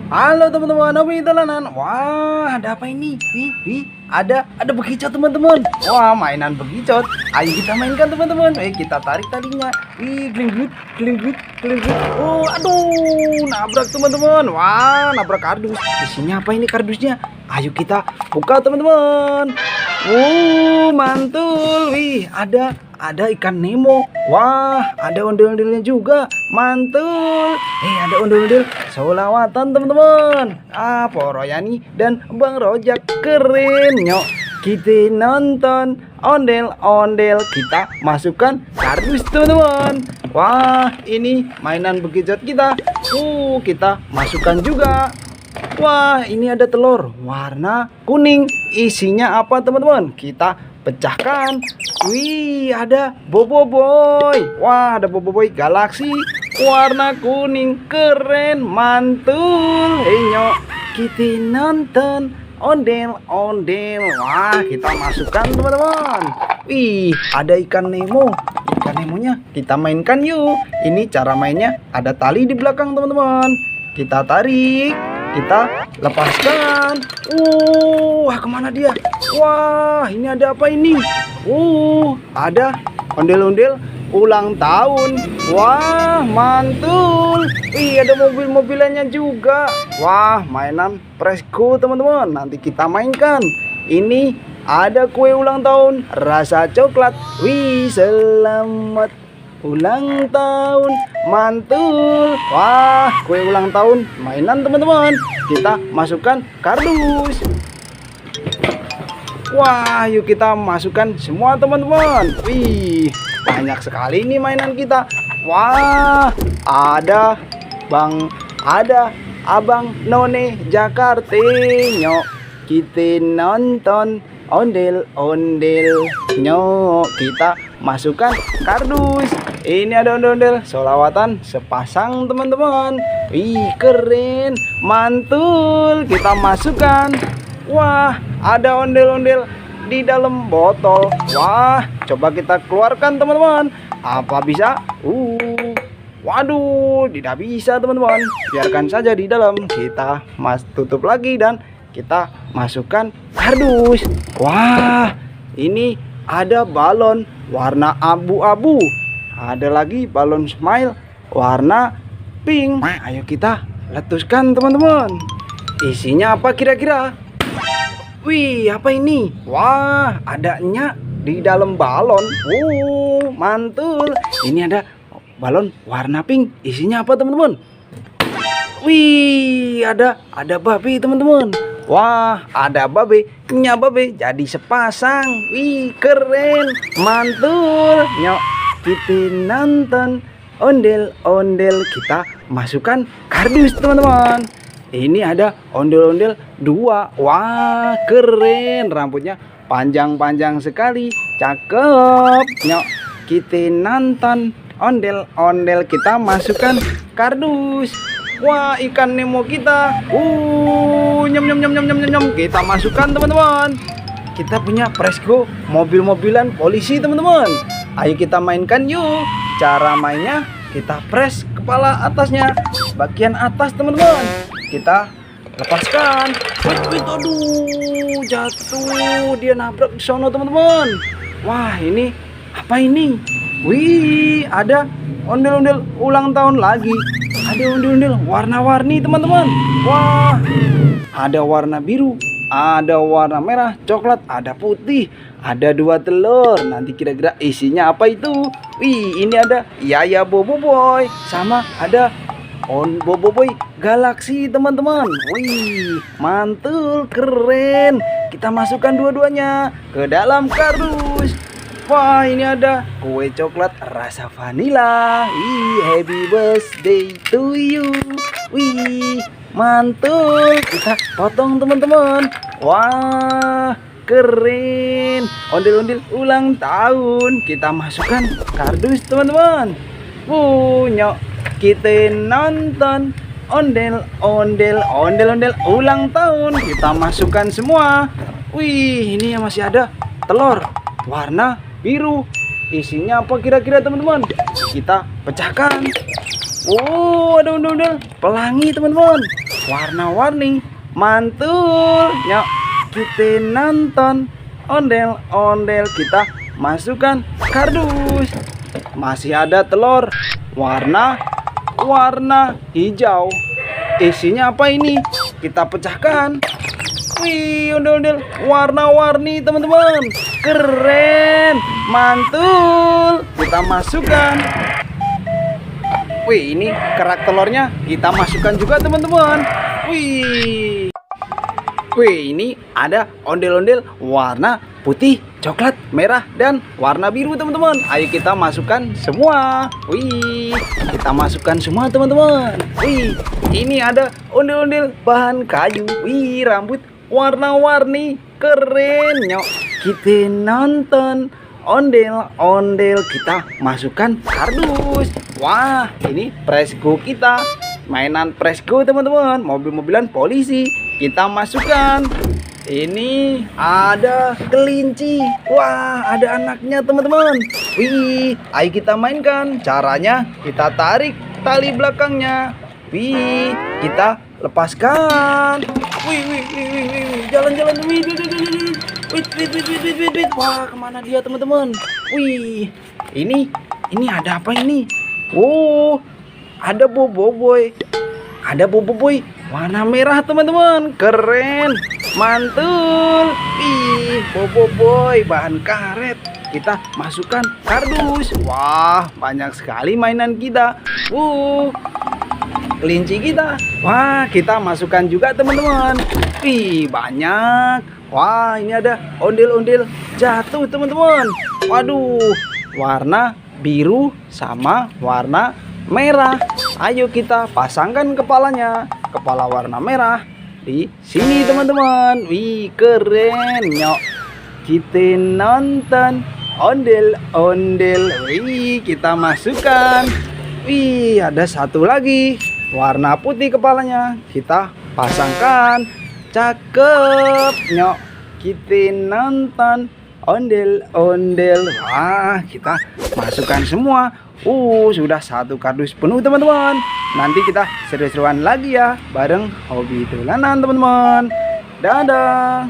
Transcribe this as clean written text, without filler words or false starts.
Halo teman-teman, Novi Telanan. Wah, ada apa ini? Ada bekicot teman-teman. Wah, mainan bekicot. Ayo kita mainkan teman-teman. Kita tarik talinya. Glinggut, glinggut, glinggut. Oh, aduh, nabrak teman-teman. Wah, nabrak kardus. Isinya apa ini kardusnya? Ayo kita buka teman-teman. Mantul. Ada ikan Nemo. Wah, ada ondel-ondelnya juga. Mantul. Ada ondel-ondel solawatan teman-teman. Poroyani dan Bang Rojak keren nyok. Kita nonton ondel-ondel, kita masukkan kardus teman-teman. Wah, ini mainan bekicot kita. Kita masukkan juga. Wah, ini ada telur warna kuning. Isinya apa teman-teman? Kita pecahkan. Ada Boboiboy. Wah, ada Boboiboy galaksi warna kuning, keren, mantul. Nyok, kita nonton ondel-ondel. Wah, kita masukkan teman-teman. Ada ikan Nemo. Ikan Nemonya kita mainkan yuk. Ini cara mainnya, ada tali di belakang teman-teman. Kita tarik, kita lepaskan. Wah, kemana dia? Wah, ini ada apa ini? Ada ondel-ondel ulang tahun. Wah, mantul. Ada mobil-mobilannya juga. Wah, mainan Presko teman-teman. Nanti kita mainkan. Ini ada kue ulang tahun rasa coklat. Selamat ulang tahun, mantul. Wah, kue ulang tahun mainan teman-teman. Kita masukkan kardus. Wah, yuk kita masukkan semua teman-teman. Banyak sekali nih mainan kita. Wah, ada Abang None Jakarta. Nyok, kita nonton ondel-ondel. Nyok, kita masukkan kardus. Ini ada ondel-ondel solawatan sepasang teman-teman. Keren, mantul. Kita masukkan. Wah, ada ondel-ondel di dalam botol. Wah, coba kita keluarkan teman-teman. Apa bisa? Waduh, tidak bisa teman-teman. Biarkan saja di dalam. Kita tutup lagi dan kita masukkan kardus. Wah, ini ada balon warna abu-abu. Ada lagi balon smile warna pink. Ayo kita letuskan teman-teman. Isinya apa kira-kira? Apa ini? Wah, adanya di dalam balon. Mantul. Ini ada balon warna pink. Isinya apa teman-teman? Ada babi teman-teman. Wah, ada babe. Babe jadi sepasang. Keren, mantul. Nyok, kita nonton ondel-ondel. Kita masukkan kardus teman-teman. Ini ada ondel-ondel 2. Wah, keren. Rambutnya panjang-panjang sekali. Cakep. Nyok, kita nonton ondel-ondel. Kita masukkan kardus. Wah, ikan Nemo kita. Nyam. Kita masukkan teman-teman. Kita punya Presko mobil-mobilan polisi teman-teman. Ayo kita mainkan yuk. Cara mainnya, kita press kepala atasnya, bagian atas teman-teman. Kita lepaskan. Aduh, jatuh. Dia nabrak di sono teman-teman. Wah, ini apa ini? Ada ondel-ondel ulang tahun lagi. Ada ondel-ondel warna-warni teman-teman. Wah, ada warna biru, ada warna merah, coklat, ada putih, ada 2 telur. Nanti kira-kira isinya apa itu? Ini ada Yaya Boboiboy, sama ada Boboiboy galaksi teman-teman. Mantul, keren. Kita masukkan dua-duanya ke dalam kardus. Wah, ini ada kue coklat rasa vanila. Happy birthday to you. Mantul. Kita potong teman-teman. Wah, keren. Ondel-ondel ulang tahun. Kita masukkan kardus teman-teman. Nyok, kita nonton ondel-ondel ulang tahun. Kita masukkan semua. Ini masih ada telur warna biru. Isinya apa kira-kira teman-teman? Kita pecahkan. Ada ondel-ondel pelangi teman-teman. warna-warni, mantul. Nyok, kita nonton ondel-ondel, kita masukkan kardus. Masih ada telur warna hijau. Isinya apa ini? Kita pecahkan. Wih, ondel-ondel warna-warni teman-teman. Keren, mantul. Kita masukkan. Wih, ini kerak telurnya kita masukkan juga teman-teman. Wih, ini ada ondel-ondel warna putih, coklat, merah, dan warna biru teman-teman. Ayo kita masukkan semua. Wih, kita masukkan semua teman-teman. Wih, ini ada ondel-ondel bahan kayu. Wih, rambut warna-warni, keren. Nyok, kita nonton ondel-ondel, kita masukkan kardus. Wah, ini Presgo kita, mainan Presgo teman-teman, mobil-mobilan polisi. Kita masukkan. Ini ada kelinci. Wah, ada anaknya teman-teman. Wih, ayo kita mainkan. Caranya kita tarik tali belakangnya. Wih, kita lepaskan. Wih, jalan-jalan. Wih. Wah, kemana dia teman-teman? Wih, ini ada apa ini? Oh, ada boboiboy. Ada boboiboy warna merah teman-teman. Keren, mantul. Ih, boboiboy bahan karet. Kita masukkan kardus. Wah, banyak sekali mainan kita. Kelinci kita. Wah, kita masukkan juga teman-teman. Ih, banyak. Wah, ini ada ondel-ondel jatuh teman-teman. Waduh, warna biru sama warna merah. Ayo kita pasangkan kepalanya. Kepala warna merah di sini teman-teman. Wih, keren. Nyok, kita nonton ondel-ondel. Wih, kita masukkan. Wih, ada satu lagi warna putih kepalanya. Kita pasangkan. Cakep. Nyok, kita nonton ondel-ondel. Wah, kita masukkan semua. Sudah satu kardus penuh teman-teman. Nanti kita seru-seruan lagi ya bareng hobi dolanan teman-teman. Dadah.